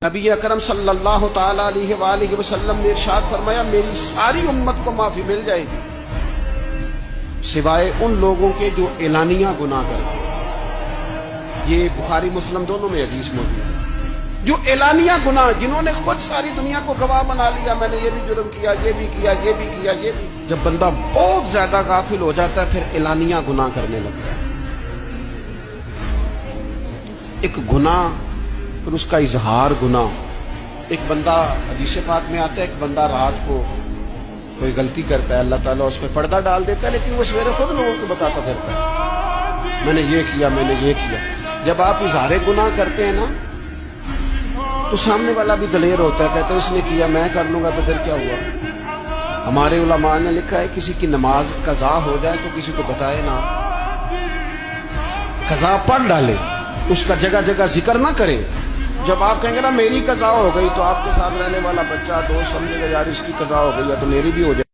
نبی اکرم صلی اللہ تعالی علیہ وآلہ وسلم نے ارشاد فرمایا میری ساری امت کو معافی مل جائے گی سوائے ان لوگوں کے جو اعلانیہ گناہ کرتے ہیں۔ یہ بخاری مسلم دونوں میں حدیث موجود ہے۔ جو اعلانیہ گناہ، جنہوں نے خود ساری دنیا کو گواہ بنا لیا، میں نے یہ بھی جرم کیا، یہ بھی کیا، یہ بھی کیا، یہ بھی۔ جب بندہ بہت زیادہ غافل ہو جاتا ہے پھر اعلانیہ گناہ کرنے لگتا ہے۔ ایک گناہ پھر اس کا اظہار گناہ۔ ایک بندہ، حدیث پاک میں آتا ہے، ایک بندہ رات کو کوئی غلطی کرتا ہے، اللہ تعالیٰ اس پہ پردہ ڈال دیتا ہے، لیکن وہ سویرے خود لوگوں کو بتاتا پھرتا ہے میں نے یہ کیا، میں نے یہ کیا۔ جب آپ اظہار گناہ کرتے ہیں نا تو سامنے والا بھی دلیر ہوتا ہے، کہتا ہے اس نے کیا، میں کر لوں گا تو پھر کیا ہوا۔ ہمارے علماء نے لکھا ہے کسی کی نماز قضا ہو جائے تو کسی کو بتائے نہ، قضا پڑھ ڈالے، اس کا جگہ جگہ ذکر نہ کرے۔ جب آپ کہیں گے نا میری قضا ہو گئی تو آپ کے ساتھ رہنے والا بچہ دوست سمجھے گا یار اس کی قضا ہو گئی ہے تو میری بھی ہو جائے۔